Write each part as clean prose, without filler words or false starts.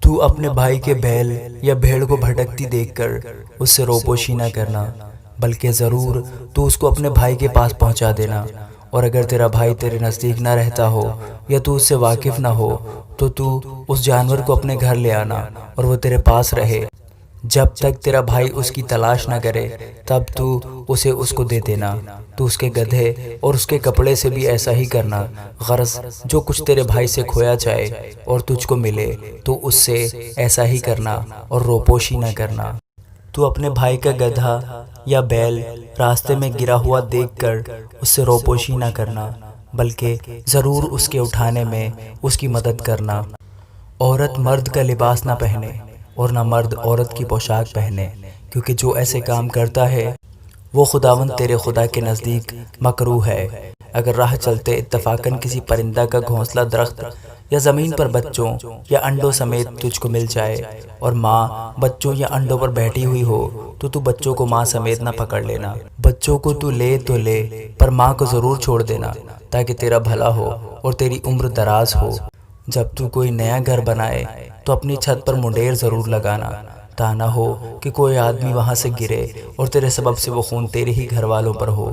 تو اپنے بھائی کے بیل یا بھیڑ کو بھٹکتی دیکھ کر اس سے روپوشی نہ کرنا، بلکہ ضرور تو اس کو اپنے بھائی کے پاس پہنچا دینا۔ اور اگر تیرا بھائی تیرے نزدیک نہ رہتا ہو یا تو اس سے واقف نہ ہو تو اس جانور کو اپنے گھر لے آنا اور وہ تیرے پاس رہے جب تک تیرا بھائی اس کی تلاش نہ کرے، تب تو اسے اس کو دے دینا۔ تو اس کے گدھے اور اس کے کپڑے سے بھی ایسا ہی کرنا، غرض جو کچھ تیرے بھائی سے کھویا جائے اور تجھ کو ملے تو اس سے ایسا ہی کرنا اور روپوشی نہ کرنا۔ تو اپنے بھائی کا گدھا یا بیل راستے میں گرا ہوا دیکھ کر اس سے روپوشی نہ کرنا، بلکہ ضرور اس کے اٹھانے میں اس کی مدد کرنا۔ عورت مرد کا لباس نہ پہنے اور نہ مرد عورت کی پوشاک پہنے، کیونکہ جو ایسے کام کرتا ہے وہ خداوند تیرے خدا کے نزدیک مکروہ ہے۔ اگر راہ چلتے اتفاقاً کسی پرندہ کا گھونسلہ درخت یا زمین پر بچوں یا انڈوں سمیت تجھ کو مل جائے اور ماں بچوں یا انڈوں پر بیٹھی ہوئی ہو تو بچوں کو ماں سمیت نہ پکڑ لینا۔ بچوں کو تو لے پر ماں کو ضرور چھوڑ دینا، تاکہ تیرا بھلا ہو اور تیری عمر دراز ہو۔ جب تو کوئی نیا گھر بنائے تو اپنی چھت پر منڈیر ضرور لگانا، تا نہ ہو کہ کوئی آدمی وہاں سے گرے اور تیرے سبب سے وہ خون تیرے ہی گھر والوں پر ہو۔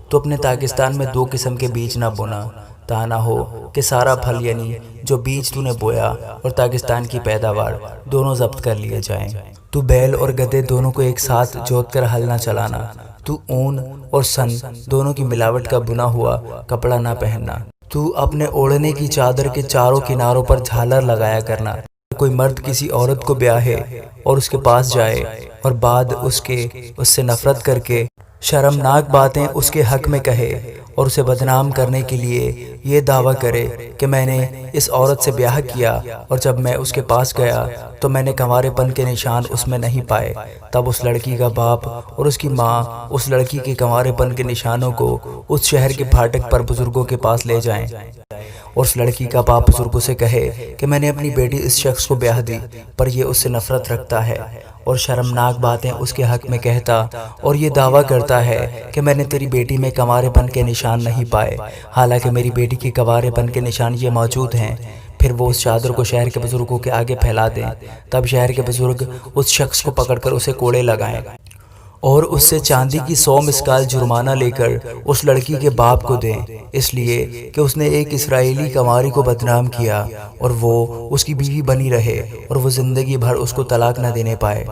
تو اپنے تاکستان میں 2 قسم کے بیج نہ بونا، تا نہ ہو کہ سارا پھل یعنی جو بیج تو نے بویا اور تاکستان کی پیداوار دونوں ضبط کر لیے جائیں۔ تو بیل اور گدھے دونوں کو ایک ساتھ جوت کر ہل نہ چلانا۔ تو اون اور سن دونوں کی ملاوٹ کا بنا ہوا کپڑا نہ پہننا۔ تو اپنے اوڑھنے کی چادر کے چاروں کناروں پر جھالر لگایا کرنا۔ کوئی مرد کسی عورت کو بیاہے اور اس کے پاس جائے اور بعد اس سے نفرت کر کے شرمناک باتیں اس کے حق میں کہے اور اسے بدنام کرنے کے لیے یہ دعویٰ کرے کہ میں نے اس عورت سے بیاہ کیا اور جب میں اس کے پاس گیا تو میں نے کنوارے پن کے نشان اس میں نہیں پائے، تب اس لڑکی کا باپ اور اس کی ماں اس لڑکی کے کنوارے پن کے نشانوں کو اس شہر کے پھاٹک پر بزرگوں کے پاس لے جائیں اور اس لڑکی کا باپ بزرگوں سے کہے کہ میں نے اپنی بیٹی اس شخص کو بیاہ دی، پر یہ اس سے نفرت رکھتا ہے اور شرمناک باتیں اس کے حق میں کہتا اور یہ دعویٰ کرتا ہے کہ میں نے تیری بیٹی میں کنوارے پن کے نشان نہیں پائے، حالانکہ میری بیٹی کے کنوارے پن کے نشان یہ موجود ہیں۔ پھر وہ اس چادر کو شہر کے بزرگوں کے آگے پھیلا دیں، تب شہر کے بزرگ اس شخص کو پکڑ کر اسے کوڑے لگائیں اور اس سے چاندی کی 100 مسکال جرمانہ لے کر اس لڑکی کے باپ کو دیں، اس لیے کہ اس نے ایک اسرائیلی کنواری کو بدنام کیا اور وہ اس کی بیوی بنی رہے اور وہ زندگی بھر اس کو طلاق نہ دینے پائے۔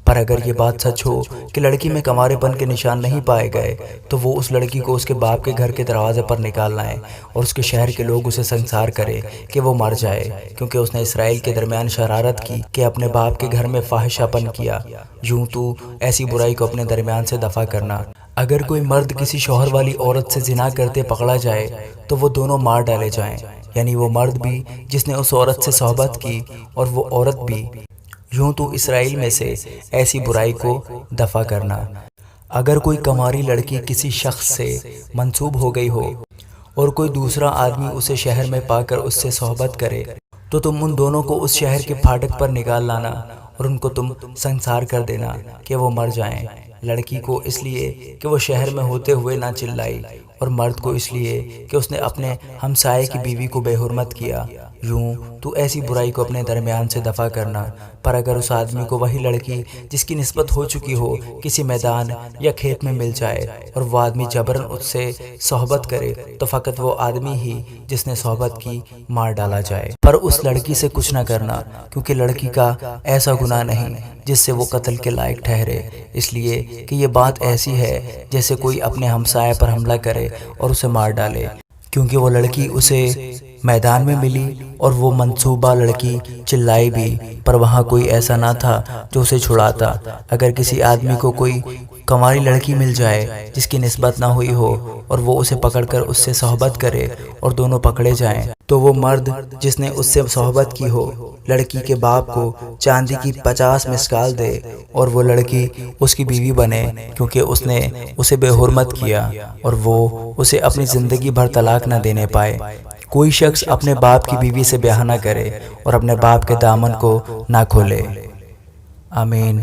پر اگر یہ بات سچ ہو کہ لڑکی میں کنوارے پن کے نشان نہیں پائے گئے تو وہ اس لڑکی کو اس کے باپ کے گھر کے دروازے پر نکال لائیں اور اس کے شہر کے لوگ اسے سنسار کرے کہ وہ مر جائے، کیونکہ اس نے اسرائیل کے درمیان شرارت کی کہ اپنے باپ کے گھر میں فاحشہ پن کیا۔ یوں تو ایسی برائی کو اپنے درمیان سے دفع کرنا۔ اگر کوئی مرد کسی شوہر والی عورت سے زنا کرتے پکڑا جائے تو وہ دونوں مار ڈالے جائیں، یعنی وہ مرد بھی جس نے اس عورت سے صحبت کی اور وہ عورت بھی۔ یوں تو اسرائیل میں سے ایسی برائی کو دفع کرنا۔ اگر کوئی کنواری لڑکی کسی شخص سے منسوب ہو گئی ہو اور کوئی دوسرا آدمی اسے شہر میں پا کر اس سے صحبت کرے تو تم ان دونوں کو اس شہر کے پھاٹک پر نکال لانا اور ان کو تم سنسار کر دینا کہ وہ مر جائیں، لڑکی کو اس لیے کہ وہ شہر میں ہوتے ہوئے نہ چلائی اور مرد کو اس لیے کہ اس نے اپنے ہمسائے کی بیوی کو بے حرمت کیا۔ یوں تو ایسی برائی کو اپنے درمیان سے دفع کرنا۔ پر اگر اس آدمی کو وہی لڑکی جس کی نسبت ہو چکی ہو کسی میدان یا کھیت میں مل جائے اور وہ آدمی جبراً اس سے صحبت کرے تو فقط وہ آدمی ہی جس نے صحبت کی مار ڈالا جائے، پر اس لڑکی سے کچھ نہ کرنا، کیونکہ لڑکی کا ایسا گناہ نہیں جس سے وہ قتل کے لائق ٹھہرے، اس لیے کہ یہ بات ایسی ہے جیسے کوئی اپنے ہمسائے پر حملہ کرے اور اسے مار ڈالے، کیونکہ وہ لڑکی اسے میدان میں ملی اور وہ منصوبہ لڑکی چلائی بھی، پر وہاں کوئی ایسا نہ تھا جو اسے چھڑاتا۔ اگر کسی آدمی کو کوئی کنواری لڑکی مل جائے جس کی نسبت نہ ہوئی ہو اور وہ اسے پکڑ کر اس سے صحبت کرے اور دونوں پکڑے جائیں تو وہ مرد جس نے اس سے صحبت کی ہو لڑکی کے باپ کو چاندی کی 50 مسکال دے اور وہ لڑکی اس کی بیوی بنے، کیونکہ اس نے اسے بے حرمت کیا اور وہ اسے اپنی زندگی بھر طلاق نہ دینے پائے۔ کوئی شخص اپنے باپ کی بیوی سے بیاہ نہ کرے اور اپنے باپ کے دامن کو نہ کھولے۔ آمین۔